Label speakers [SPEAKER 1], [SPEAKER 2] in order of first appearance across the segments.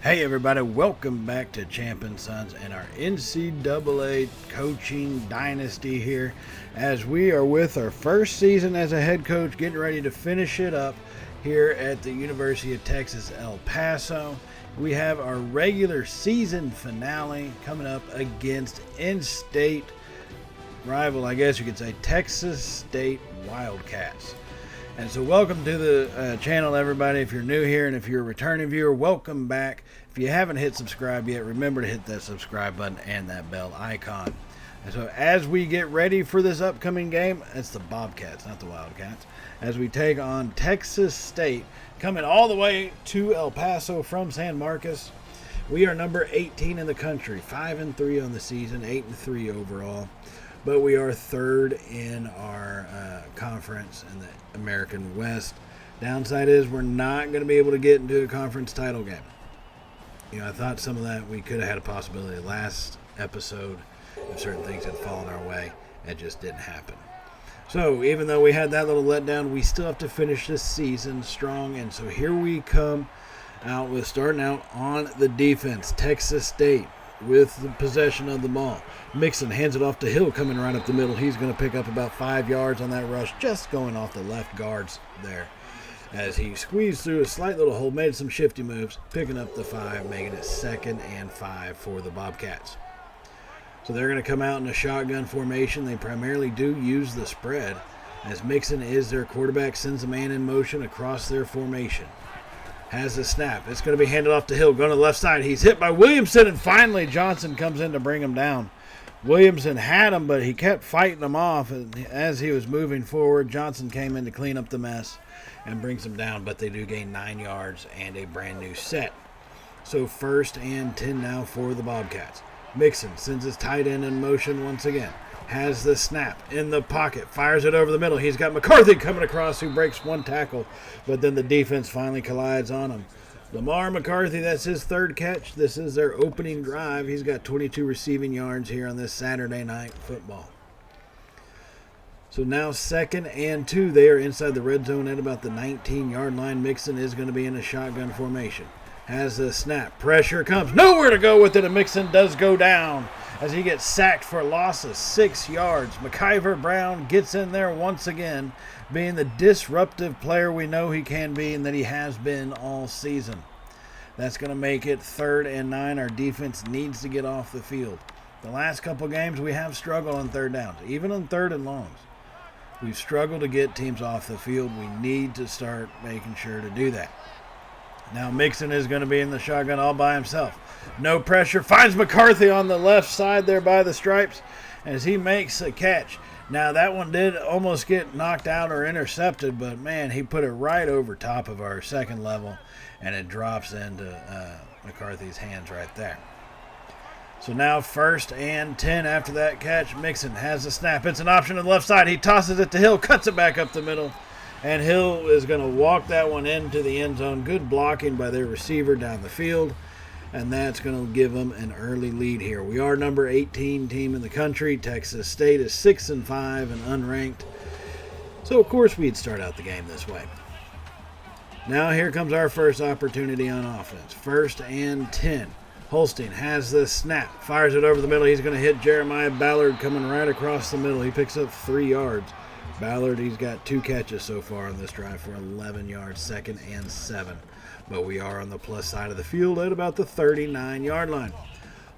[SPEAKER 1] Hey everybody, welcome back to Champ and Sons and our NCAA coaching dynasty here as we are with our first season as a head coach, getting ready to finish it up here at the University of Texas, El Paso. We have our regular season finale coming up against in-state rival, I guess you could say, Texas State Wildcats. And so welcome to the channel, everybody. If you're new here and if you're a returning viewer, welcome back. If you haven't hit subscribe yet, remember to hit that subscribe button and that bell icon. And so as we get ready for this upcoming game, it's the Bobcats, not the Wildcats, as we take on Texas State, coming all the way to El Paso from San Marcos. We are number 18 in the country, 5-3 on the season, 8-3 overall. But we are third in our conference in the American West. Downside is we're not going to be able to get into a conference title game. You know, I thought some of that we could have had a possibility last episode if certain things had fallen our way. It just didn't happen. So even though we had that little letdown, we still have to finish this season strong. And so here we come out with starting out on the defense. Texas State with the possession of the ball. Mixon hands it off to Hill, coming right up the middle. He's going to pick up about 5 yards on that rush, just going off the left guards there. As he squeezed through a slight little hole, made some shifty moves, picking up the 5, making it 2nd and 5 for the Bobcats. So they're going to come out in a shotgun formation. They primarily do use the spread, as Mixon is their quarterback, sends a man in motion across their formation. Has the snap. It's going to be handed off to Hill. Going to the left side. He's hit by Williamson, and finally Johnson comes in to bring him down. Williamson had him, but he kept fighting him off. And as he was moving forward, Johnson came in to clean up the mess and brings him down, but they do gain 9 yards and a brand new set. So 1st and 10 now for the Bobcats. Mixon sends his tight end in motion once again. Has the snap in the pocket, fires it over the middle. He's got McCarthy coming across, who breaks one tackle, but then the defense finally collides on him. Lamar McCarthy, that's his 3rd catch. This is their opening drive. He's got 22 receiving yards here on this Saturday night football. So now 2nd and 2. They are inside the red zone at about the 19-yard line. Mixon is going to be in a shotgun formation. Has the snap. Pressure comes. Nowhere to go with it, and Mixon does go down as he gets sacked for a loss of 6 yards. McIver Brown gets in there once again, being the disruptive player we know he can be and that he has been all season. That's going to make it 3rd and 9. Our defense needs to get off the field. The last couple games we have struggled on 3rd downs, even on 3rd and longs. We've struggled to get teams off the field. We need to start making sure to do that. Now Mixon is going to be in the shotgun all by himself. No pressure. Finds McCarthy on the left side there by the stripes as he makes a catch. Now that one did almost get knocked out or intercepted, but man, he put it right over top of our 2nd level, and it drops into McCarthy's hands right there. So now 1st and 10 after that catch. Mixon has the snap. It's an option on the left side. He tosses it to Hill, cuts it back up the middle. And Hill is going to walk that one into the end zone. Good blocking by their receiver down the field. And that's going to give them an early lead here. We are number 18 team in the country. Texas State is 6-5 and unranked. So, of course, we'd start out the game this way. Now here comes our first opportunity on offense. 1st and 10. Holstein has the snap. Fires it over the middle. He's going to hit Jeremiah Ballard coming right across the middle. He picks up 3 yards. Ballard, he's got 2 catches so far on this drive for 11 yards, 2nd and 7. But we are on the plus side of the field at about the 39-yard line.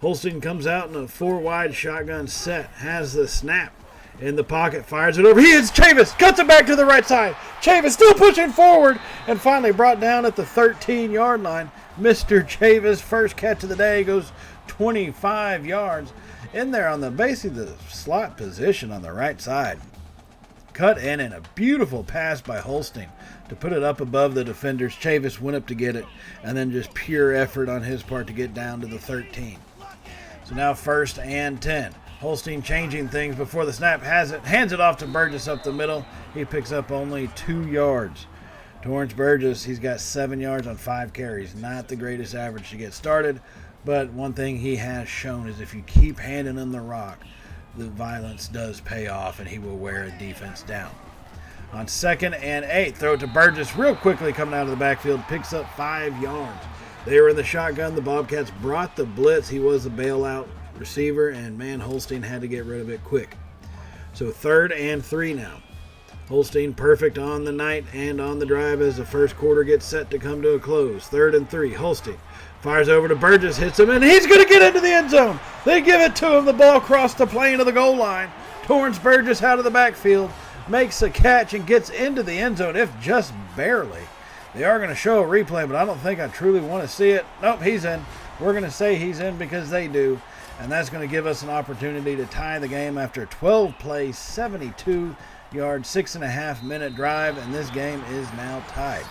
[SPEAKER 1] Holstein comes out in a 4-wide shotgun set, has the snap in the pocket, fires it over. He hits Chavis, cuts it back to the right side. Chavis still pushing forward and finally brought down at the 13-yard line. Mr. Chavis, first catch of the day, goes 25 yards in there on the basically the slot position on the right side. Cut in and a beautiful pass by Holstein to put it up above the defenders. Chavis went up to get it, and then just pure effort on his part to get down to the 13. So now 1st and 10. Holstein changing things before the snap, has it, hands it off to Burgess up the middle. He picks up only 2 yards. Torrance Burgess, he's got 7 yards on 5 carries. Not the greatest average to get started, but one thing he has shown is if you keep handing him the rock, the violence does pay off, and he will wear a defense down. On 2nd and 8, throw it to Burgess real quickly coming out of the backfield, picks up 5 yards. They were in the shotgun. The Bobcats brought the blitz. He was the bailout receiver, and man, Holstein had to get rid of it quick. So 3rd and 3 now. Holstein perfect on the night and on the drive as the first quarter gets set to come to a close. 3rd and 3. Holstein fires over to Burgess, hits him, and he's going to get into the end zone. They give it to him. The ball crossed the plane of the goal line. Torrance Burgess out of the backfield, makes a catch and gets into the end zone, if just barely. They are going to show a replay, but I don't think I truly want to see it. Nope, he's in. We're going to say he's in because they do. And that's going to give us an opportunity to tie the game after 12 plays, 72-yard, 6.5-minute drive, and this game is now tied.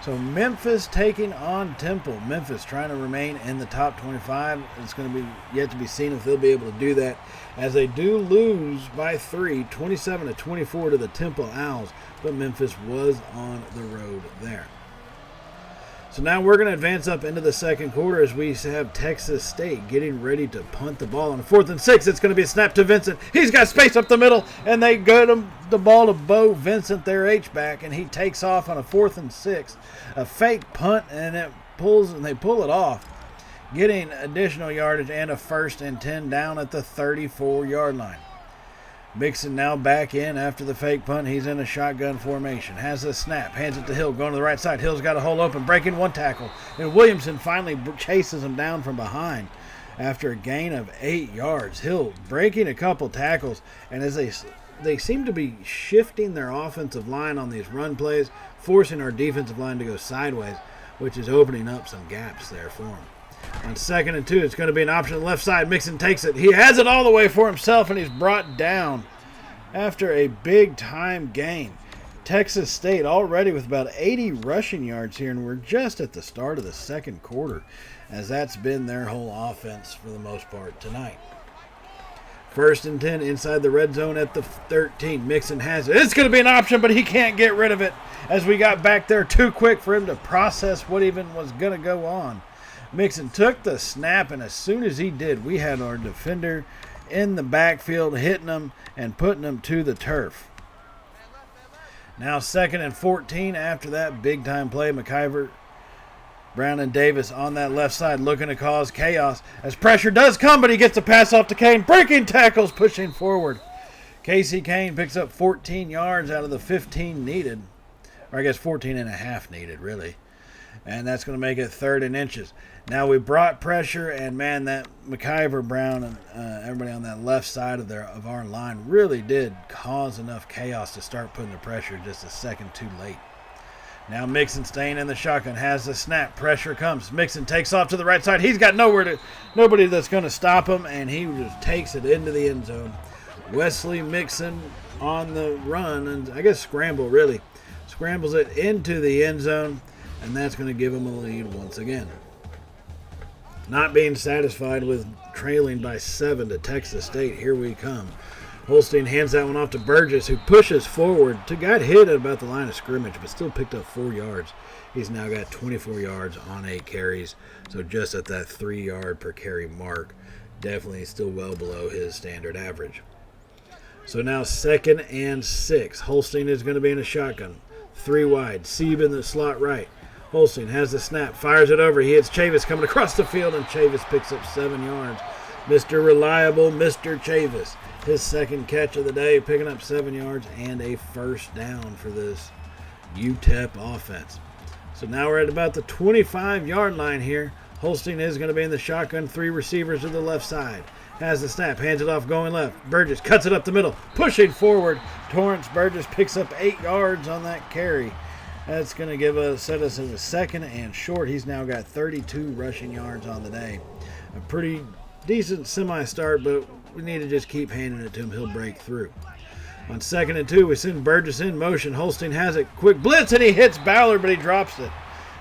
[SPEAKER 1] So Memphis taking on Temple. Memphis trying to remain in the top 25. It's going to be yet to be seen if they'll be able to do that, as they do lose by 3, 27-24 to the Temple Owls, but Memphis was on the road there. So now we're going to advance up into the second quarter as we have Texas State getting ready to punt the ball. On 4th and 6, it's going to be a snap to Vincent. He's got space up the middle, and they get him the ball to Bo Vincent, their H-back, and he takes off on a 4th and 6. A fake punt, and it pulls, and they pull it off, getting additional yardage and a 1st and 10 down at the 34-yard line. Mixon now back in after the fake punt. He's in a shotgun formation. Has the snap. Hands it to Hill. Going to the right side. Hill's got a hole open. Breaking one tackle. And Williamson finally chases him down from behind after a gain of 8 yards. Hill breaking a couple tackles. And as they seem to be shifting their offensive line on these run plays, forcing our defensive line to go sideways, which is opening up some gaps there for them. On 2nd and 2, it's going to be an option on the left side. Mixon takes it. He has it all the way for himself, and he's brought down after a big-time gain. Texas State already with about 80 rushing yards here, and we're just at the start of the second quarter, as that's been their whole offense for the most part tonight. 1st and 10 inside the red zone at the 13. Mixon has it. It's going to be an option, but he can't get rid of it, as we got back there too quick for him to process what even was going to go on. Mixon took the snap, and as soon as he did, we had our defender in the backfield hitting him and putting him to the turf. Now 2nd and 14 after that big-time play. McIver, Brown, and Davis on that left side looking to cause chaos as pressure does come, but he gets a pass off to Kane. Breaking tackles, pushing forward. Casey Kane picks up 14 yards out of the 15 needed, or I guess 14 and a half needed, really. And that's going to make it 3rd and inches. Now we brought pressure, and man, that McIver, Brown, and everybody on that left side of our line really did cause enough chaos to start putting the pressure just a second too late. Now Mixon staying in the shotgun, has the snap. Pressure comes. Mixon takes off to the right side. He's got nobody that's going to stop him, and he just takes it into the end zone. Wesley Mixon on the run, and I guess scramble really. Scrambles it into the end zone, and that's going to give him a lead once again. Not being satisfied with trailing by 7 to Texas State, here we come. Holstein hands that one off to Burgess, who pushes forward. Got hit at about the line of scrimmage, but still picked up 4 yards. He's now got 24 yards on 8 carries, so just at that 3-yard per carry mark. Definitely still well below his standard average. So now 2nd and 6. Holstein is going to be in a shotgun. 3 wide. Sieb in the slot right. Holstein has the snap, fires it over. He hits Chavis coming across the field, and Chavis picks up 7 yards. Mr. Reliable, Mr. Chavis. His second catch of the day, picking up 7 yards and a 1st down for this UTEP offense. So now we're at about the 25-yard line here. Holstein is going to be in the shotgun, 3 receivers to the left side. Has the snap, hands it off, going left. Burgess cuts it up the middle, pushing forward. Torrance Burgess picks up 8 yards on that carry. That's going to set us in the 2nd and short. He's now got 32 rushing yards on the day. A pretty decent semi-start, but we need to just keep handing it to him. He'll break through. On 2nd and 2, we send Burgess in motion. Holstein has it. Quick blitz, and he hits Ballard, but he drops it.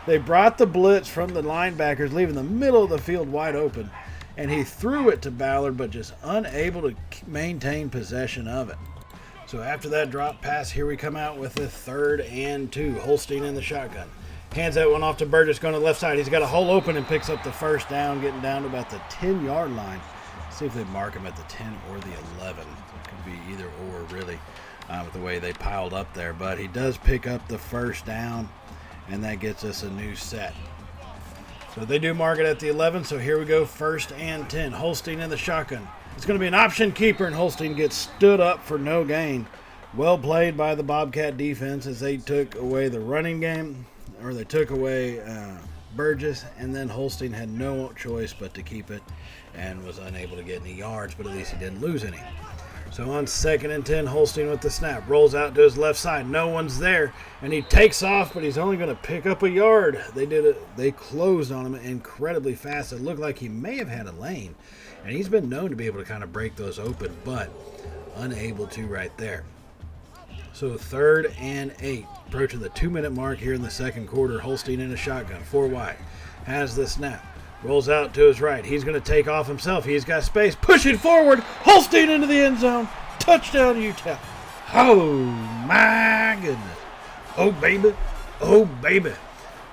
[SPEAKER 1] They brought the blitz from the linebackers, leaving the middle of the field wide open, and he threw it to Ballard, but just unable to maintain possession of it. So after that drop pass, here we come out with a 3rd and 2. Holstein in the shotgun. Hands that one off to Burgess going to the left side. He's got a hole open and picks up the 1st down, getting down to about the 10-yard line. See if they mark him at the 10 or the 11. It could be either or, really, with the way they piled up there. But he does pick up the 1st down, and that gets us a new set. So they do mark it at the 11, so here we go, 1st and 10. Holstein in the shotgun. It's going to be an option keeper, and Holstein gets stood up for no gain. Well played by the Bobcat defense as they took away the running game, or they took away Burgess, and then Holstein had no choice but to keep it and was unable to get any yards, but at least he didn't lose any. So on 2nd and 10, Holstein with the snap. Rolls out to his left side. No one's there. And he takes off, but he's only going to pick up a yard. They closed on him incredibly fast. It looked like he may have had a lane. And he's been known to be able to kind of break those open, but unable to right there. So 3rd and 8. Approaching the 2-minute mark here in the second quarter. Holstein in a shotgun. 4 wide. Has the snap. Rolls out to his right. He's going to take off himself. He's got space. Pushing forward. Holstein into the end zone. Touchdown, Utah. Oh, my goodness. Oh, baby. Oh, baby.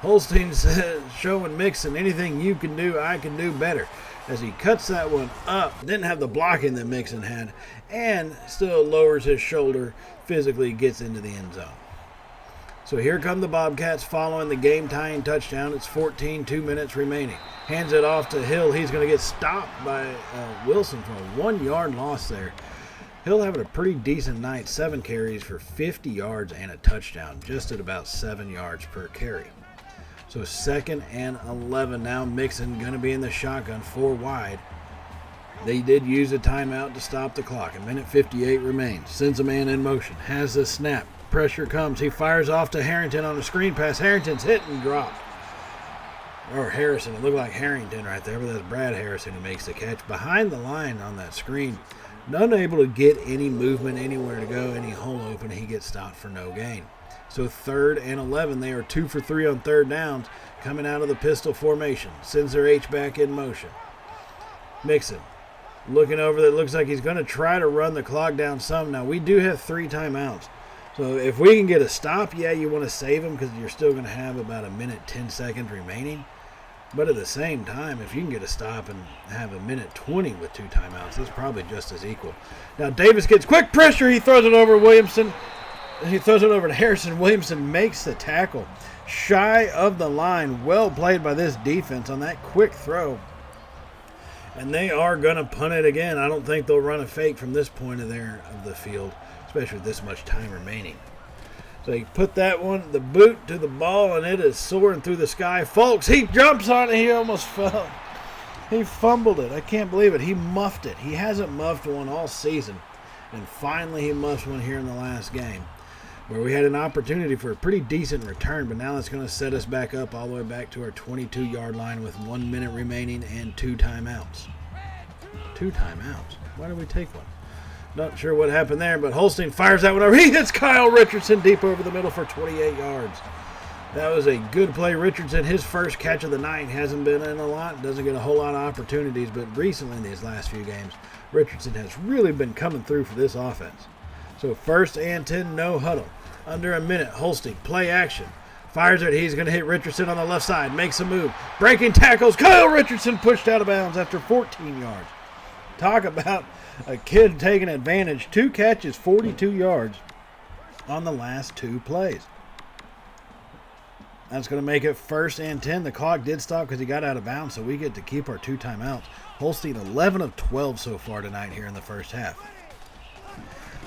[SPEAKER 1] Holstein's showing Mixon anything you can do, I can do better. As he cuts that one up. Didn't have the blocking that Mixon had. And still lowers his shoulder. Physically gets into the end zone. So here come the Bobcats following the game-tying touchdown. It's 14, 2 minutes remaining. Hands it off to Hill. He's going to get stopped by Wilson for a 1-yard loss there. Hill having a pretty decent night. 7 carries for 50 yards and a touchdown. Just at about 7 yards per carry. So 2nd and 11 now. Mixon going to be in the shotgun, 4 wide. They did use a timeout to stop the clock. 1:58 remains. Sends a man in motion. Has the snap. Pressure comes. He fires off to Harrington on a screen pass. Harrington's hit and dropped. Or Harrison. It looked like Harrington right there, but that's Brad Harrison who makes the catch. Behind the line on that screen. Unable to get any movement, anywhere to go, any hole open. He gets stopped for no gain. So 3rd and 11. They are 2 for 3 on 3rd downs. Coming out of the pistol formation. Sends their H-back in motion. Mixon. Looking over that, looks like he's going to try to run the clock down some. Now, we do have 3 timeouts. So if we can get a stop, yeah, you want to save them because you're still going to have about 1:10 remaining. But at the same time, if you can get a stop and have 1:20 with 2 timeouts, that's probably just as equal. Now, Davis gets quick pressure. He throws it over Williamson. He throws it over to Harrison. Williamson makes the tackle. Shy of the line. Well played by this defense on that quick throw. And they are going to punt it again. I don't think they'll run a fake from this point of the field, especially with this much time remaining. So he put that one, the boot to the ball, and it is soaring through the sky. Folks, he jumps on it. He almost fell. He fumbled it. I can't believe it. He muffed it. He hasn't muffed one all season. And finally he muffed one here in the last game, where we had an opportunity for a pretty decent return, but now that's going to set us back up all the way back to our 22-yard line with 1 minute remaining and 2 timeouts. 2 timeouts. Why did we take one? Not sure what happened there, but Holstein fires that one over. He hits Kyle Richardson deep over the middle for 28 yards. That was a good play. Richardson, his first catch of the night, hasn't been in a lot, doesn't get a whole lot of opportunities, but recently in these last few games, Richardson has really been coming through for this offense. So 1st and 10, no huddle. Under a minute, Holstein, play action. Fires it, he's going to hit Richardson on the left side, makes a move. Breaking tackles, Kyle Richardson pushed out of bounds after 14 yards. Talk about a kid taking advantage. 2 catches, 42 yards on the last 2 plays. That's going to make it 1st and 10. The clock did stop because he got out of bounds, so we get to keep our 2 timeouts. Holstein 11 of 12 so far tonight here in the first half.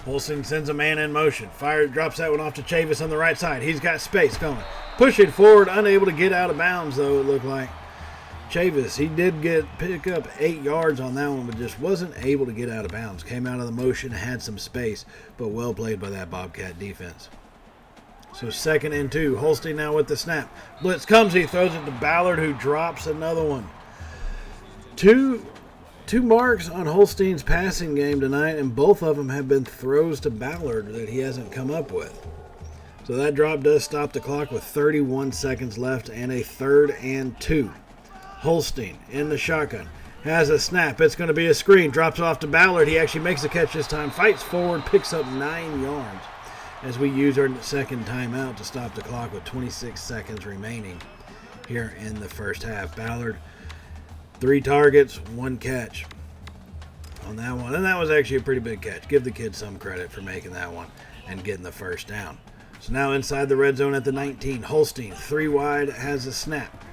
[SPEAKER 1] Holstein sends a man in motion. Drops that one off to Chavis on the right side. He's got space going. Pushing forward, unable to get out of bounds, though, it looked like. Chavis, he did pick up 8 yards on that one, but just wasn't able to get out of bounds. Came out of the motion, had some space, but well played by that Bobcat defense. So 2nd and 2. Holstein now with the snap. Blitz comes, he throws it to Ballard, who drops another one. Two marks on Holstein's passing game tonight, and both of them have been throws to Ballard that he hasn't come up with. So that drop does stop the clock with 31 seconds left and a 3rd and 2. Holstein in the shotgun. Has a snap. It's going to be a screen. Drops it off to Ballard. He actually makes the catch this time. Fights forward. Picks up 9 yards as we use our 2nd timeout to stop the clock with 26 seconds remaining here in the first half. Ballard, 3 targets, 1 catch on that one. And that was actually a pretty big catch. Give the kid some credit for making that one and getting the first down. So now inside the red zone at the 19. Holstein, 3 wide, has a snap.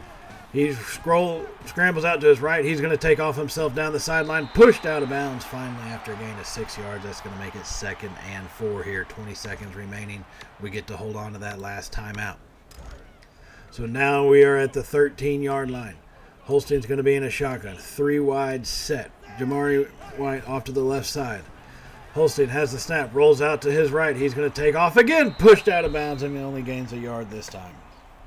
[SPEAKER 1] He scrambles out to his right. He's going to take off himself down the sideline, pushed out of bounds finally after a gain of 6 yards. That's going to make it 2nd and 4 here. 20 seconds remaining. We get to hold on to that last timeout. So now we are at the 13-yard line. Holstein's going to be in a shotgun. 3 wide set. Jamari White off to the left side. Holstein has the snap, rolls out to his right. He's going to take off again, pushed out of bounds, and he only gains a yard this time.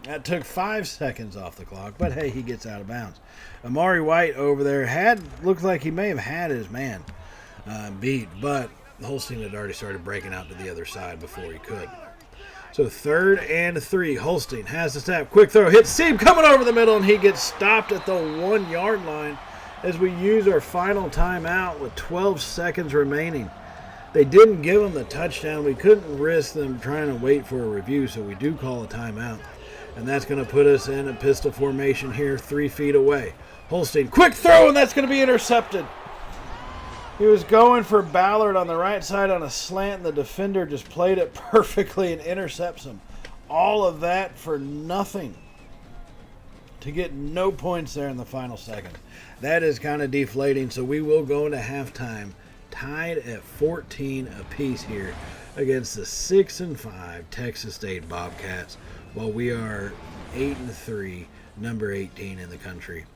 [SPEAKER 1] That took 5 seconds off the clock, but hey, he gets out of bounds. Amari White over there looked like he may have had his man beat, but Holstein had already started breaking out to the other side before he could. So 3rd and 3. Holstein has the snap. Quick throw. Hits Sieb coming over the middle, and he gets stopped at the 1-yard line as we use our final timeout with 12 seconds remaining. They didn't give him the touchdown. We couldn't risk them trying to wait for a review, so we do call a timeout. And that's going to put us in a pistol formation here 3 feet away. Holstein, quick throw, and that's going to be intercepted. He was going for Ballard on the right side on a slant, and the defender just played it perfectly and intercepts him. All of that for nothing. To get no points there in the final second. That is kind of deflating, so we will go into halftime tied at 14 apiece here against the 6-5 Texas State Bobcats, while we are 8-3, number 18 in the country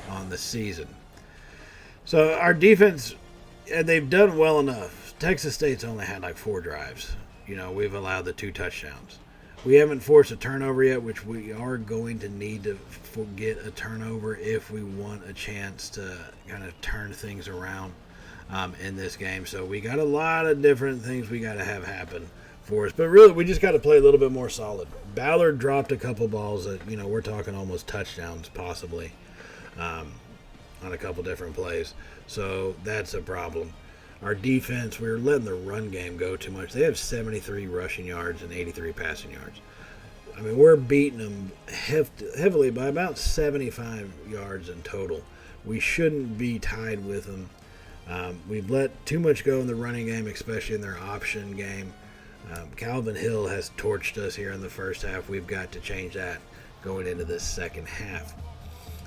[SPEAKER 1] on the season. So our defense, they've done well enough. Texas State's only had like 4 drives. We've allowed the 2 touchdowns. We haven't forced a turnover yet, which we are going to need to get a turnover if we want a chance to kind of turn things around in this game. So we got a lot of different things we got to have happen for us. But really, we just got to play a little bit more solid. Ballard dropped a couple balls that, we're talking almost touchdowns possibly on a couple different plays. So that's a problem. Our defense, we're letting the run game go too much. They have 73 rushing yards and 83 passing yards. I mean, we're beating them heavily by about 75 yards in total. We shouldn't be tied with them. We've let too much go in the running game, especially in their option game. Calvin Hill has torched us here in the first half. We've got to change that going into this second half.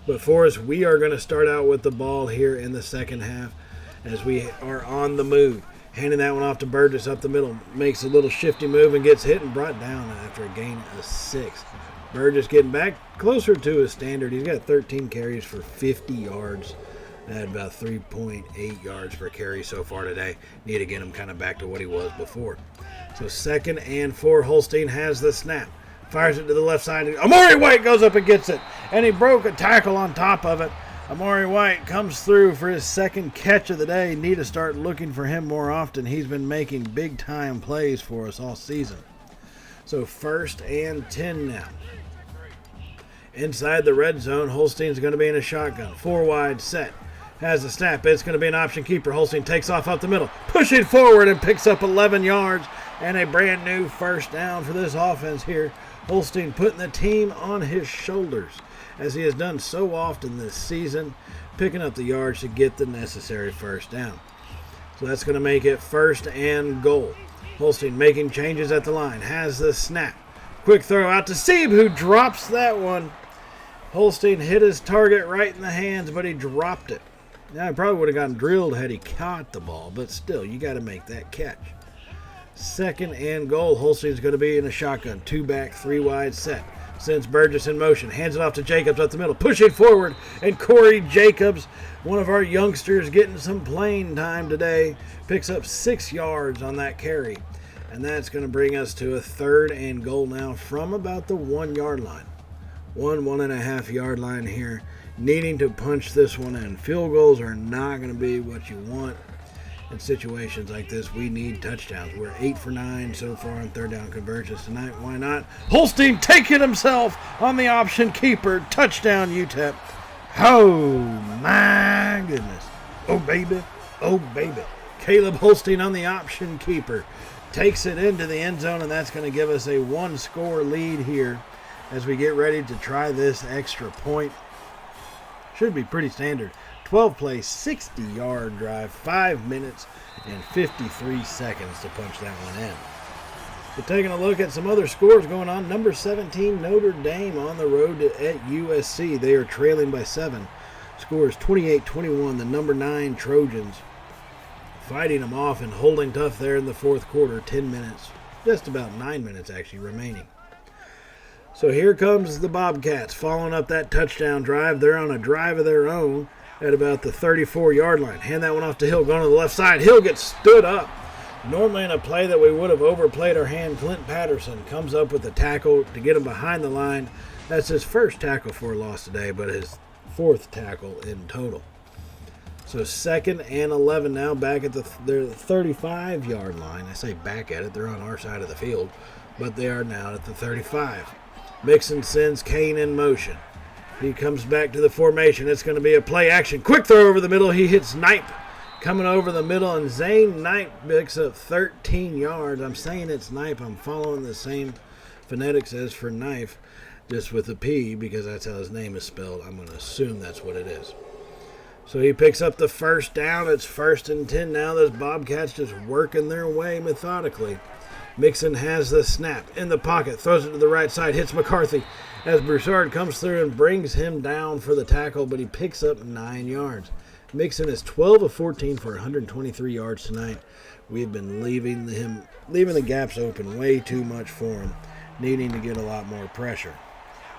[SPEAKER 1] But for us, we are going to start out with the ball here in the second half as we are on the move. Handing that one off to Burgess up the middle. Makes a little shifty move and gets hit and brought down after a gain of 6. Burgess getting back closer to his standard. He's got 13 carries for 50 yards. Had about 3.8 yards per carry so far today. Need to get him kind of back to what he was before. So 2nd and 4. Holstein has the snap. Fires it to the left side. Amari White goes up and gets it. And he broke a tackle on top of it. Amari White comes through for his 2nd catch of the day. Need to start looking for him more often. He's been making big-time plays for us all season. So 1st and 10 now. Inside the red zone, Holstein's going to be in a shotgun. 4 wide set. Has the snap. It's going to be an option keeper. Holstein takes off up the middle. Pushing forward and picks up 11 yards. And a brand new 1st down for this offense here. Holstein putting the team on his shoulders, as he has done so often this season, picking up the yards to get the necessary 1st down. So that's going to make it 1st and goal. Holstein making changes at the line. Has the snap. Quick throw out to Sieb, who drops that one. Holstein hit his target right in the hands, but he dropped it. Now, he probably would have gotten drilled had he caught the ball, but still, you got to make that catch. 2nd and goal. Holstein's going to be in a shotgun. 2 back, 3 wide set. Sends Burgess in motion. Hands it off to Jacobs up the middle. Pushing forward. And Corey Jacobs, one of our youngsters, getting some playing time today, picks up 6 yards on that carry. And that's going to bring us to a 3rd and goal now from about the 1-yard line. 1.5 yard line here. Needing to punch this one in. Field goals are not going to be what you want. In situations like this, we need touchdowns. We're 8 for 9 so far on 3rd down conversions tonight. Why not? Holstein taking himself on the option keeper. Touchdown, UTEP. Oh, my goodness. Oh, baby. Oh, baby. Caleb Holstein on the option keeper. Takes it into the end zone, and that's going to give us a 1-score lead here as we get ready to try this extra point. Should be pretty standard. 12-play, 60-yard drive, 5 minutes and 53 seconds to punch that one in. But taking a look at some other scores going on, number 17 Notre Dame on the road at USC. They are trailing by 7. Scores 28-21. The number 9 Trojans fighting them off and holding tough there in the fourth quarter. 10 minutes, just about 9 minutes actually remaining. So here comes the Bobcats following up that touchdown drive. They're on a drive of their own at about the 34-yard line. Hand that one off to Hill, going to the left side. Hill gets stood up. Normally in a play that we would have overplayed our hand, Clint Patterson comes up with the tackle to get him behind the line. That's his first tackle for a loss today, but his 4th tackle in total. So 2nd and 11 now, back at their 35-yard line. I say back at it. They're on our side of the field, but they are now at the 35. Mixon sends Kane in motion. He comes back to the formation. It's going to be a play action. Quick throw over the middle. He hits Knipe coming over the middle, and Zane Knipe picks up 13 yards. I'm saying it's Knipe. I'm following the same phonetics as for knife, just with a P, because that's how his name is spelled. I'm going to assume that's what it is. So he picks up the first down. It's 1st and 10 now. Those Bobcats just working their way methodically. Mixon has the snap in the pocket, throws it to the right side, hits McCarthy as Broussard comes through and brings him down for the tackle, but he picks up 9 yards. Mixon is 12 of 14 for 123 yards tonight. We've been leaving the gaps open way too much for him, needing to get a lot more pressure.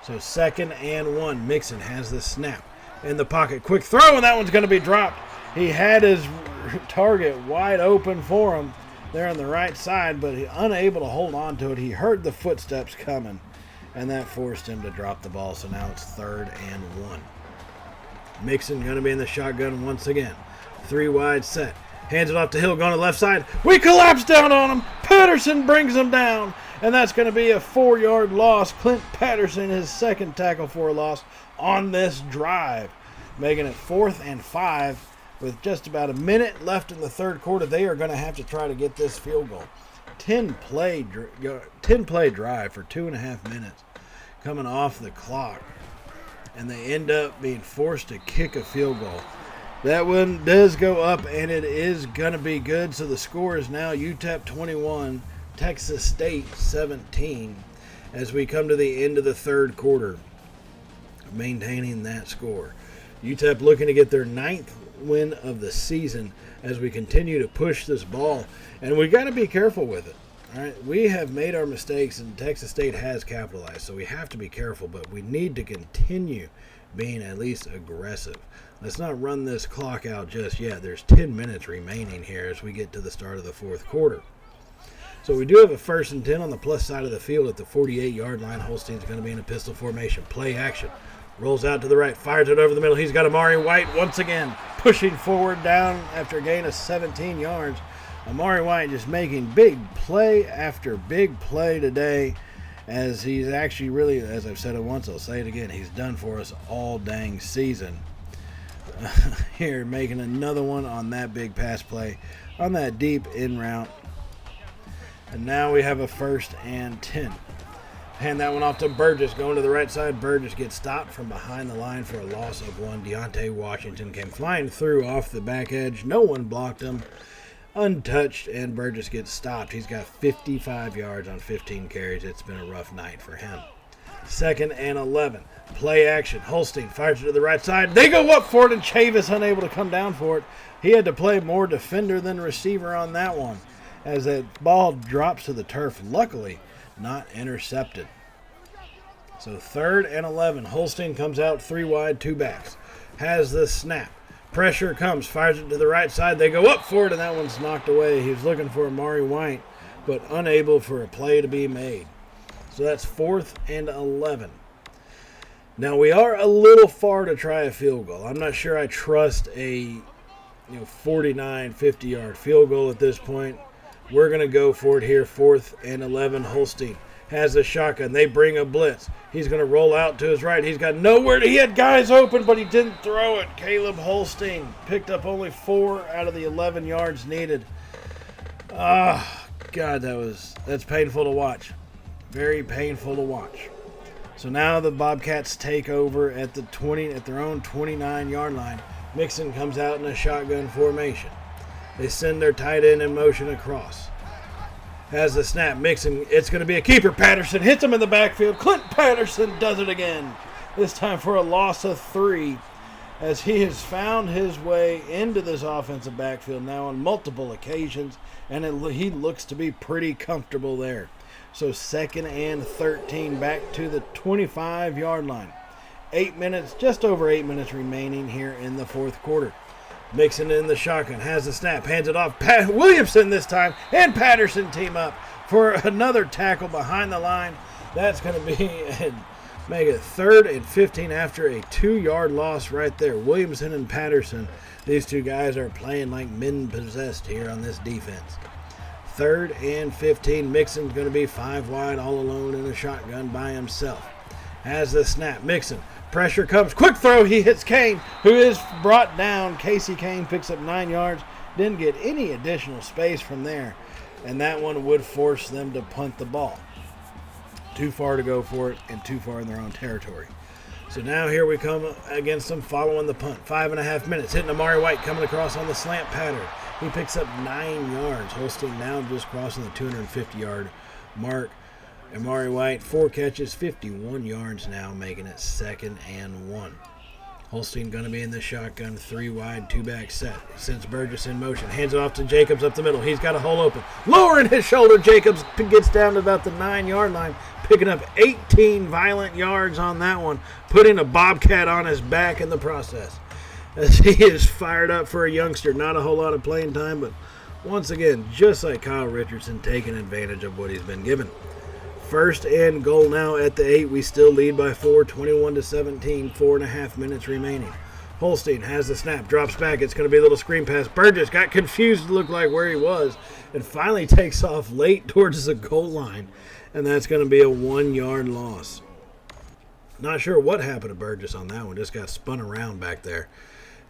[SPEAKER 1] So 2nd and 1. Mixon has the snap in the pocket. Quick throw, and that one's going to be dropped. He had his target wide open for him there on the right side, but he unable to hold on to it. He heard the footsteps coming, and that forced him to drop the ball. So now it's 3rd and 1. Mixon going to be in the shotgun once again. 3 wide set. Hands it off to Hill, going to the left side. We collapse down on him. Patterson brings him down, and that's going to be a 4-yard loss. Clint Patterson, his 2nd tackle for a loss on this drive, making it 4th and 5. With just about a minute left in the third quarter, they are going to have to try to get this field goal. 10-play drive for 2.5 minutes coming off the clock, and they end up being forced to kick a field goal. That one does go up, and it is going to be good. So the score is now UTEP 21, Texas State 17, as we come to the end of the third quarter, maintaining that score. UTEP looking to get their 9th win of the season as we continue to push this ball, and we got to be careful with it. All right, we have made our mistakes, and Texas State has capitalized, so we have to be careful, but we need to continue being at least aggressive. Let's not run this clock out just yet. There's 10 minutes remaining here as we get to the start of the fourth quarter. So we do have a 1st and 10 on the plus side of the field at the 48-yard line. Holstein's going to be in a pistol formation. Play action. Rolls out to the right, fires it over the middle. He's got Amari White once again pushing forward down after a gain of 17 yards. Amari White just making big play after big play today, as he's actually really, as I've said it once, I'll say it again, he's done for us all dang season. Here, making another one on that big pass play, on that deep in route. And now we have a 1st and 10. Hand that one off to Burgess, going to the right side. Burgess gets stopped from behind the line for a loss of 1. Deontay Washington came flying through off the back edge. No one blocked him. Untouched, and Burgess gets stopped. He's got 55 yards on 15 carries. It's been a rough night for him. 2nd and 11. Play action. Holstein fires it to the right side. They go up for it, and Chavis unable to come down for it. He had to play more defender than receiver on that one, as that ball drops to the turf. Luckily, not intercepted. So 3rd and 11. Holstein comes out 3 wide, 2 backs. Has the snap. Pressure comes, fires it to the right side. They go up for it, and that one's knocked away. He was looking for Amari White, but unable for a play to be made. So that's 4th and 11. Now we are a little far to try a field goal. I'm not sure I trust a 49, 50-yard field goal at this point. We're going to go for it here. 4th and 11. Holstein has a shotgun. They bring a blitz. He's going to roll out to his right. He's got nowhere to. He had guys open, but he didn't throw it. Caleb Holstein picked up only 4 out of the 11 yards needed. God, that's painful to watch. Very painful to watch. So now the Bobcats take over at their own 29-yard line. Mixon comes out in a shotgun formation. They send their tight end in motion across. Has the snap, Mixon. It's going to be a keeper. Patterson hits him in the backfield. Clint Patterson does it again. This time for a loss of 3, as he has found his way into this offensive backfield now on multiple occasions, and he looks to be pretty comfortable there. So 2nd and 13, back to the 25-yard line. 8 minutes, just over 8 minutes remaining here in the fourth quarter. Mixon in the shotgun, has the snap, hands it off. Williamson this time, and Patterson team up for another tackle behind the line. That's going to be make it 3rd and 15 after a 2-yard loss right there. Williamson and Patterson, these two guys are playing like men possessed here on this defense. 3rd and 15, Mixon's going to be 5 wide all alone in a shotgun by himself. Has the snap, Mixon. Pressure comes. Quick throw. He hits Kane, who is brought down. Casey Kane picks up 9 yards. Didn't get any additional space from there. And that one would force them to punt the ball. Too far to go for it and too far in their own territory. So now here we come against them following the punt. 5.5 minutes. Hitting Amari White coming across on the slant pattern. He picks up 9 yards. Holstein now just crossing the 250-yard mark. Amari White, 4 catches, 51 yards now, making it 2nd and 1. Holstein going to be in the shotgun, 3 wide, 2-back set. Sends Burgess in motion, hands it off to Jacobs up the middle. He's got a hole open. Lowering his shoulder, Jacobs gets down to about the 9-yard line, picking up 18 violent yards on that one, putting a Bobcat on his back in the process. As he is fired up for a youngster, not a whole lot of playing time, but once again, just like Kyle Richardson, taking advantage of what he's been given. 1st and goal now at the 8. We still lead by 4, 21-17, 4.5 minutes remaining. Holstein has the snap, drops back. It's going to be a little screen pass. Burgess got confused, it looked like where he was, and finally takes off late towards the goal line, and that's going to be a 1-yard loss. Not sure what happened to Burgess on that one, just got spun around back there.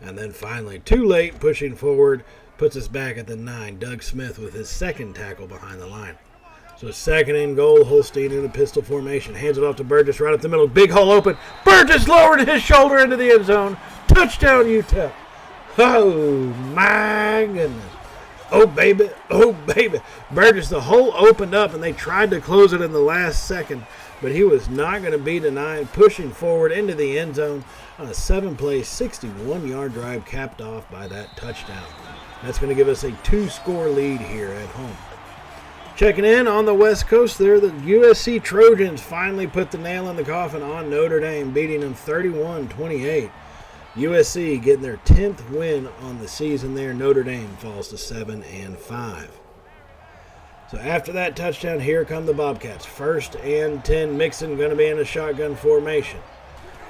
[SPEAKER 1] And then finally, too late, pushing forward, puts us back at the 9. Doug Smith with his 2nd tackle behind the line. So 2nd and goal, Holstein in a pistol formation. Hands it off to Burgess right up the middle. Big hole open. Burgess lowered his shoulder into the end zone. Touchdown, UTEP. Oh, my goodness. Oh, baby. Oh, baby. Burgess, the hole opened up, and they tried to close it in the last second, but he was not going to be denied, pushing forward into the end zone on a 7-play, 61-yard drive capped off by that touchdown. That's going to give us a 2-score lead here at home. Checking in on the West Coast there, the USC Trojans finally put the nail in the coffin on Notre Dame, beating them 31-28. USC getting their 10th win on the season there. Notre Dame falls to 7-5. So after that touchdown, here come the Bobcats. 1st and 10, Mixon going to be in a shotgun formation.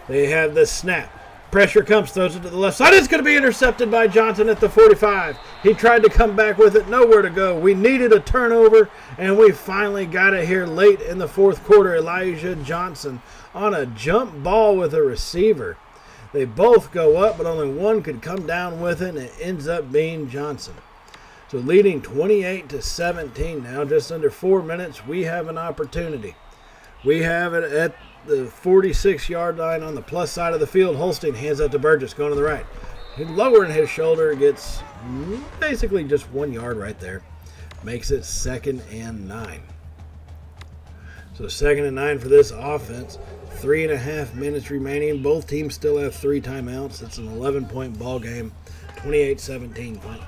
[SPEAKER 1] They have the snap. Pressure comes, throws it to the left side. It's going to be intercepted by Johnson at the 45. He tried to come back with it, nowhere to go. We needed a turnover, and we finally got it here late in the fourth quarter. Elijah Johnson on a jump ball with a receiver. They both go up, but only one could come down with it, and it ends up being Johnson. So leading 28-17 now, just under 4 minutes, we have an opportunity. We have it at the 46-yard line on the plus side of the field. Holstein hands out to Burgess, going to the right. He lowering his shoulder, gets basically just 1 yard right there. Makes it 2nd and 9. So 2nd and 9 for this offense. 3.5 minutes remaining. Both teams still have 3 timeouts. It's an 11-point ball game. 28-17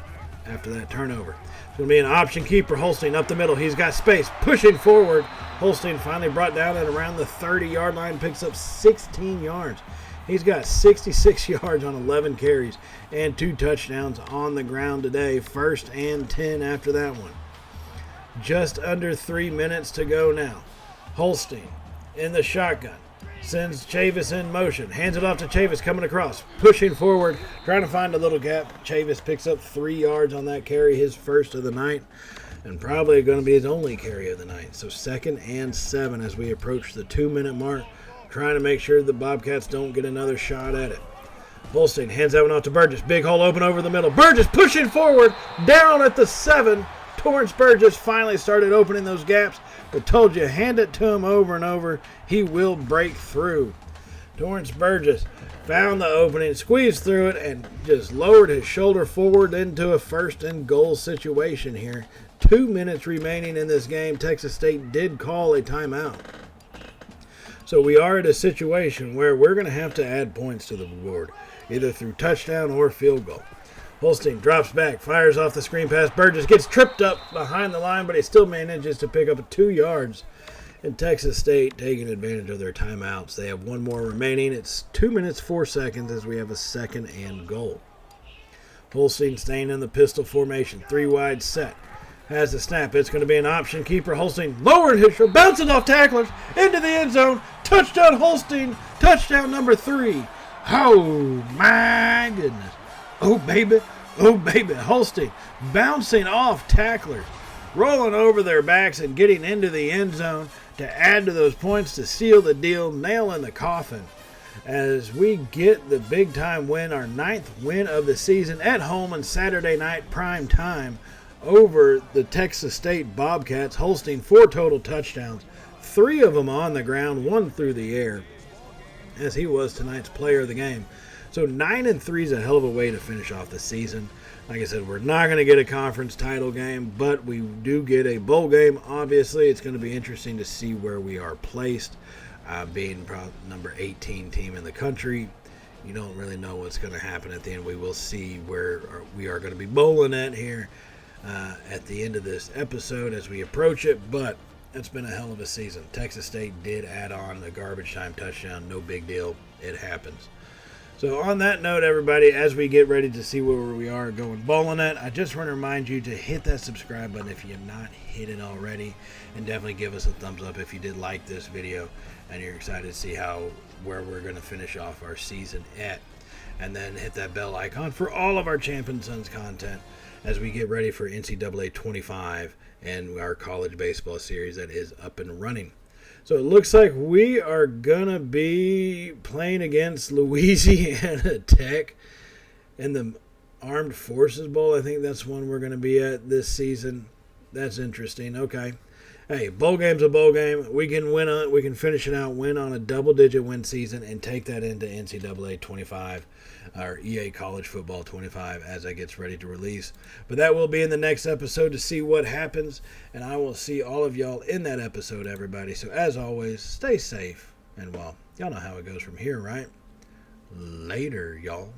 [SPEAKER 1] after that turnover. It's going to be an option keeper. Holstein up the middle. He's got space. Pushing forward. Holstein finally brought down at around the 30-yard line. Picks up 16 yards. He's got 66 yards on 11 carries and 2 touchdowns on the ground today. 1st and 10 after that one. Just under 3 minutes to go now. Holstein in the shotgun. Sends Chavis in motion. Hands it off to Chavis coming across. Pushing forward. Trying to find a little gap. Chavis picks up 3 yards on that carry. His first of the night. And probably going to be his only carry of the night. So 2nd and 7 as we approach the 2-minute mark. Trying to make sure the Bobcats don't get another shot at it. Holstein hands that one off to Burgess. Big hole open over the middle. Burgess pushing forward. Down at the 7. Torrance Burgess finally started opening those gaps. But told you, hand it to him over and over. He will break through. Torrance Burgess found the opening, squeezed through it, and just lowered his shoulder forward into a 1st and goal situation here. 2 minutes remaining in this game. Texas State did call a timeout. So we are at a situation where we're going to have to add points to the board, either through touchdown or field goal. Holstein drops back, fires off the screen pass. Burgess gets tripped up behind the line, but he still manages to pick up 2 yards. And Texas State taking advantage of their timeouts. They have 1 more remaining. It's 2 minutes, 4 seconds as we have a 2nd and goal. Holstein staying in the pistol formation. 3 wide set. Has the snap. It's going to be an option keeper. Holstein lowered his shoulder, bounces off tacklers into the end zone. Touchdown Holstein. Touchdown number 3. Oh, my goodness. Oh, baby. Oh, baby. Holstein bouncing off tacklers, rolling over their backs and getting into the end zone to add to those points to seal the deal, nail in the coffin. As we get the big-time win, our 9th win of the season at home on Saturday night prime time over the Texas State Bobcats. Holstein 4 total touchdowns, 3 of them on the ground, 1 through the air, as he was tonight's player of the game. So 9-3 is a hell of a way to finish off the season. Like I said, we're not going to get a conference title game, but we do get a bowl game. Obviously, it's going to be interesting to see where we are placed. Being probably number 18 team in the country, you don't really know what's going to happen at the end. We will see where we are going to be bowling at here at the end of this episode as we approach it, but it's been a hell of a season. Texas State did add on a garbage time touchdown. No big deal. It happens. So on that note, everybody, as we get ready to see where we are going bowling at, I just want to remind you to hit that subscribe button if you have not hit it already, and definitely give us a thumbs up if you did like this video and you're excited to see where we're going to finish off our season at. And then hit that bell icon for all of our Champion Sons content as we get ready for NCAA 25 and our college baseball series that is up and running. So it looks like we are going to be playing against Louisiana Tech in the Armed Forces Bowl. I think that's one we're going to be at this season. That's interesting. Okay. Hey, bowl game's a bowl game. We can win on it. We can finish it out, win on a double-digit win season, and take that into NCAA 25, or EA College Football 25, as that gets ready to release. But that will be in the next episode to see what happens, and I will see all of y'all in that episode, everybody. So as always, stay safe, and well, y'all know how it goes from here, right? Later, y'all.